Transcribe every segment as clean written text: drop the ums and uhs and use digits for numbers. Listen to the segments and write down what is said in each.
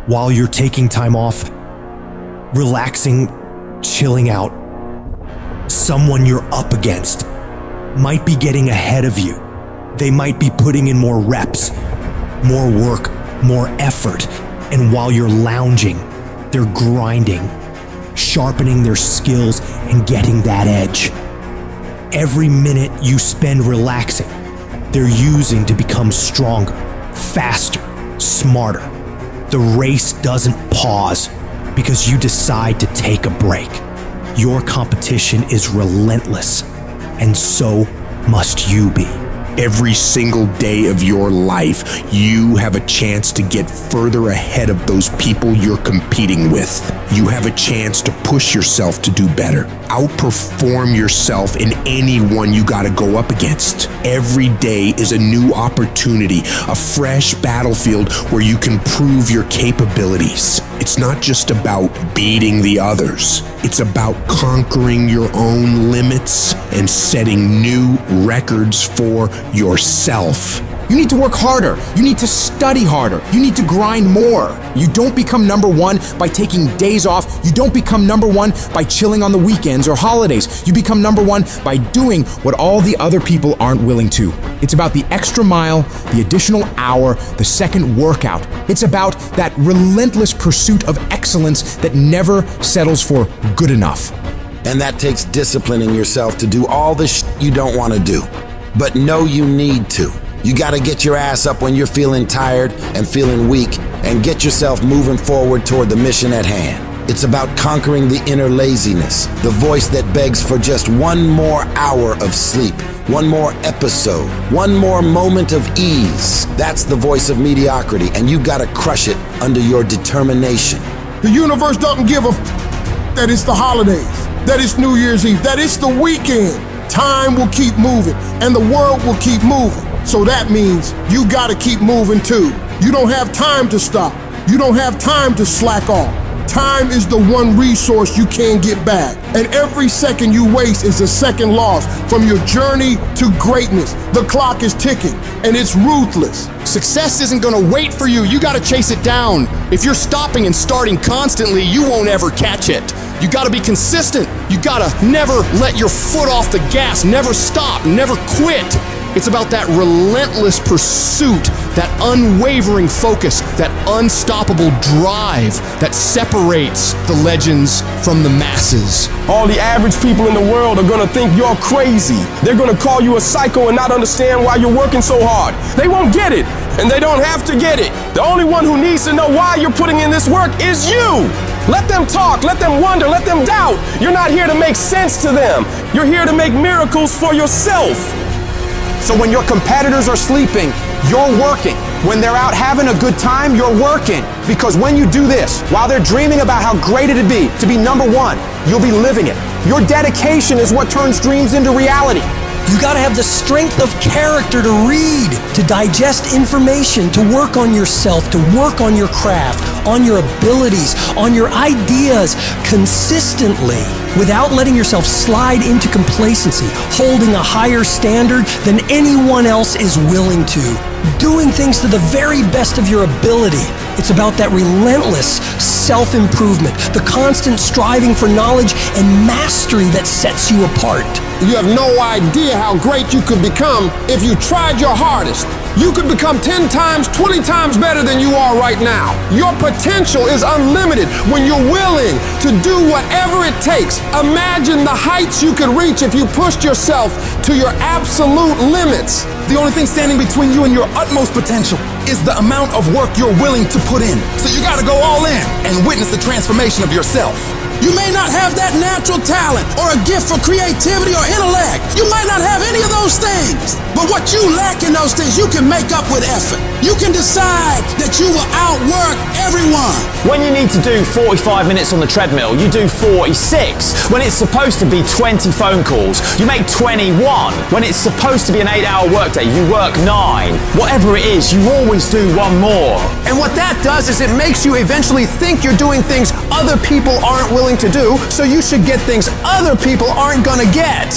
while you're taking time off, relaxing, chilling out, someone you're up against might be getting ahead of you. They might be putting in more reps, more work, more effort. And while you're lounging, they're grinding, sharpening their skills and getting that edge. Every minute you spend relaxing, they're using to become stronger, faster, smarter. The race doesn't pause because you decide to take a break. Your competition is relentless, and so must you be. Every single day of your life, you have a chance to get further ahead of those people you're competing with. You have a chance to push yourself to do better, outperform yourself in anyone you gotta go up against. Every day is a new opportunity, a fresh battlefield where you can prove your capabilities. It's not just about beating the others. It's about conquering your own limits and setting new records for yourself. You need to work harder. You need to study harder. You need to grind more. You don't become number one by taking days off. You don't become number one by chilling on the weekends or holidays. You become number one by doing what all the other people aren't willing to. It's about the extra mile, the additional hour, the second workout. It's about that relentless pursuit of excellence that never settles for good enough. And that takes disciplining yourself to do all the you don't want to do, but know you need to. You gotta get your ass up when you're feeling tired and feeling weak and get yourself moving forward toward the mission at hand. It's about conquering the inner laziness, the voice that begs for just one more hour of sleep, one more episode, one more moment of ease. That's the voice of mediocrity, and you gotta crush it under your determination. The universe doesn't give a that it's the holidays, that it's New Year's Eve, that it's the weekend. Time will keep moving, and the world will keep moving. So that means you gotta keep moving too. You don't have time to stop. You don't have time to slack off. Time is the one resource you can't get back. And every second you waste is a second lost from your journey to greatness. The clock is ticking, and it's ruthless. Success isn't gonna wait for you. You gotta chase it down. If you're stopping and starting constantly, you won't ever catch it. You gotta be consistent. You gotta never let your foot off the gas, never stop, never quit. It's about that relentless pursuit, that unwavering focus, that unstoppable drive that separates the legends from the masses. All the average people in the world are gonna think you're crazy. They're gonna call you a psycho and not understand why you're working so hard. They won't get it, and they don't have to get it. The only one who needs to know why you're putting in this work is you. Let them talk, let them wonder, let them doubt. You're not here to make sense to them. You're here to make miracles for yourself. So when your competitors are sleeping, you're working. When they're out having a good time, you're working. Because when you do this, while they're dreaming about how great it'd be to be number one, you'll be living it. Your dedication is what turns dreams into reality. You gotta have the strength of character to read, to digest information, to work on yourself, to work on your craft, on your abilities, on your ideas consistently, without letting yourself slide into complacency, holding a higher standard than anyone else is willing to, doing things to the very best of your ability. It's about that relentless self-improvement, the constant striving for knowledge and mastery that sets you apart. You have no idea how great you could become if you tried your hardest. You could become 10 times, 20 times better than you are right now. Your potential is unlimited when you're willing to do whatever it takes. Imagine the heights you could reach if you pushed yourself to your absolute limits. The only thing standing between you and your utmost potential is the amount of work you're willing to put in. So you gotta go all in and witness the transformation of yourself. You may not have that natural talent or a gift for creativity or intellect. You might not have any of those things. But what you lack in those things, you can make up with effort. You can decide that you will outwork everyone. When you need to do 45 minutes on the treadmill, you do 46. When it's supposed to be 20 phone calls, you make 21. When it's supposed to be an 8-hour workday, you work 9. Whatever it is, you always do one more. And what that does is it makes you eventually think you're doing things other people aren't willing to do, so you should get things other people aren't gonna get.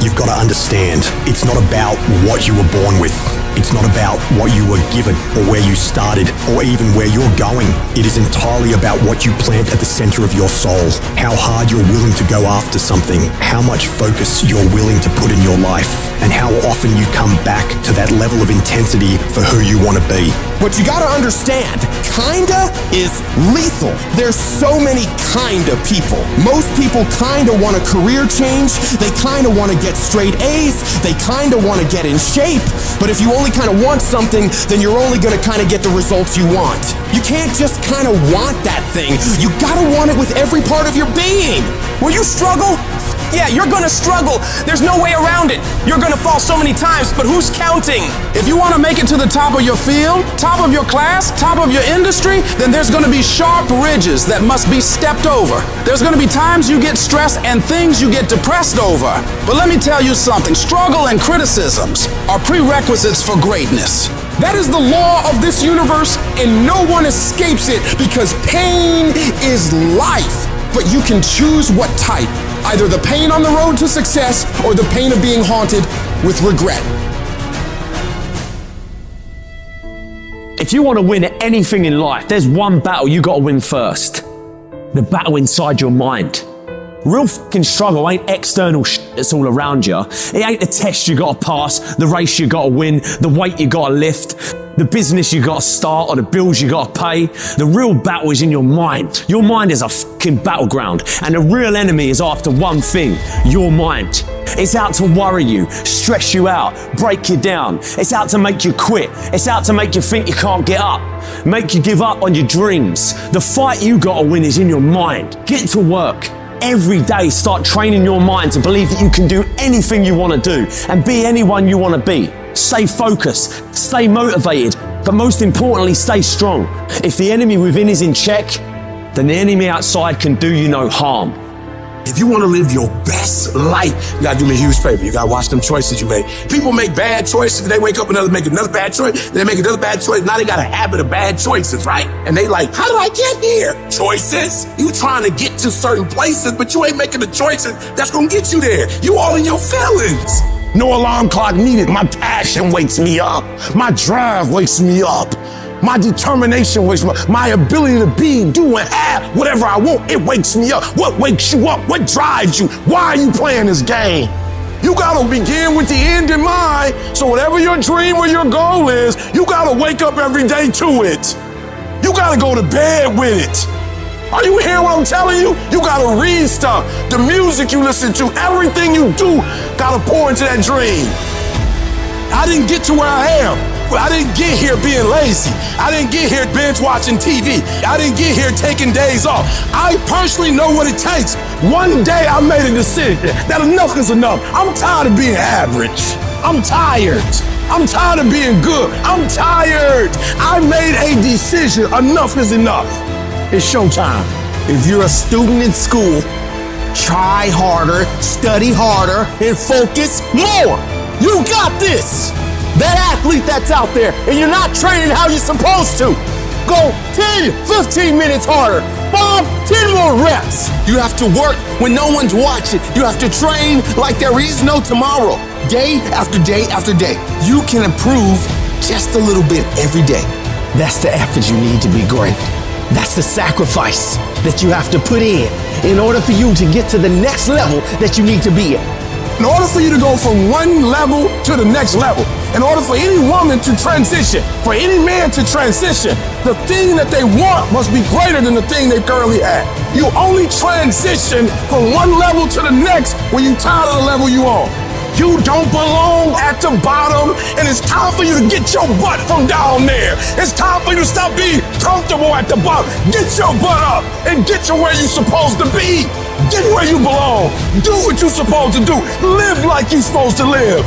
You've got to understand, it's not about what you were born with. It's It's not about what you were given or where you started or even where you're going. It is entirely about what you plant at the center of your soul, how hard you're willing to go after something, how much focus you're willing to put in your life, and how often you come back to that level of intensity for who you want to be. But you gotta understand, kinda is lethal. There's so many kinda people. Most people kinda want a career change, they kinda wanna get straight A's, they kinda wanna get in shape, but if you only kinda want something, then you're only gonna kinda get the results you want. You can't just kinda want that thing, you gotta want it with every part of your being. Will you struggle? Yeah, you're gonna struggle. There's no way around it. You're gonna fall so many times, but who's counting? If you want to make it to the top of your field, top of your class, top of your industry, then there's going to be sharp ridges that must be stepped over. There's going to be times you get stressed and things you get depressed over. But let me tell you something, struggle and criticisms are prerequisites for greatness. That is the law of this universe, and no one escapes it because pain is life. But you can choose what type. Either the pain on the road to success or the pain of being haunted with regret. If you want to win at anything in life, there's one battle you got to win first. The battle inside your mind. Real fucking struggle ain't external shit that's all around you. It ain't the test you got to pass, the race you got to win, the weight you got to lift, the business you got to start, or the bills you got to pay. The real battle is in your mind. Your mind is a fucking battleground, and the real enemy is after one thing, your mind. It's out to worry you, stress you out, break you down. It's out to make you quit. It's out to make you think you can't get up, make you give up on your dreams. The fight you got to win is in your mind. Get to work. Every day, start training your mind to believe that you can do anything you want to do and be anyone you want to be. Stay focused, stay motivated, but most importantly, stay strong. If the enemy within is in check, then the enemy outside can do you no harm. If you want to live your best life, you gotta do me a huge favor. You gotta watch them choices you make. People make bad choices, they wake up and make another bad choice, they make another bad choice. Now they got a habit of bad choices, right? And they like, how did I get here? Choices. You trying to get to certain places, but you ain't making the choices that's gonna get you there. You all in your feelings. No alarm clock needed. My passion wakes me up. My drive wakes me up. My determination wakes me up. My ability to be, do, and have whatever I want, it wakes me up. What wakes you up? What drives you? Why are you playing this game? You gotta begin with the end in mind. So whatever your dream or your goal is, you gotta wake up every day to it. You gotta go to bed with it. Are you hearing what I'm telling you? You gotta read stuff. The music you listen to, everything you do, gotta pour into that dream. I didn't get to where I am. I didn't get here being lazy. I didn't get here binge watching TV. I didn't get here taking days off. I personally know what it takes. One day I made a decision that enough is enough. I'm tired of being average. I'm tired. I'm tired of being good. I'm tired. I made a decision. Enough is enough. It's showtime. If you're a student in school, try harder, study harder, and focus more. You got this. That athlete that's out there, and you're not training how you're supposed to. Go 10, 15 minutes harder. 5, 10 more reps. You have to work when no one's watching. You have to train like there is no tomorrow. Day after day after day. You can improve just a little bit every day. That's the effort you need to be great. That's the sacrifice that you have to put in order for you to get to the next level that you need to be in. In order for you to go from one level to the next level, in order for any woman to transition, for any man to transition, the thing that they want must be greater than the thing they currently have. You only transition from one level to the next when you're tired of the level you on. You don't belong at the bottom, and it's time for you to get your butt from down there. It's time for you to stop being comfortable at the bottom. Get your butt up and get to where you're supposed to be. Get where you belong. Do what you're supposed to do. Live like you're supposed to live.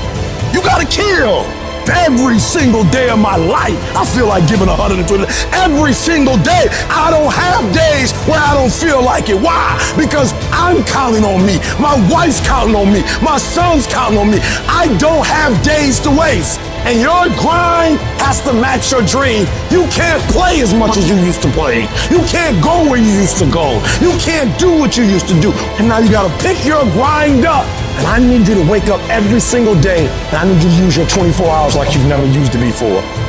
You gotta kill. Every single day of my life, I feel like giving 120. Every single day, I don't have days where I don't feel like it. Why? Because I'm counting on me. My wife's counting on me. My son's counting on me. I don't have days to waste. And your grind has to match your dream. You can't play as much as you used to play. You can't go where you used to go. You can't do what you used to do. And now you gotta pick your grind up And I need you to wake up every single day, and I need you to use your 24 hours like you've never used it before.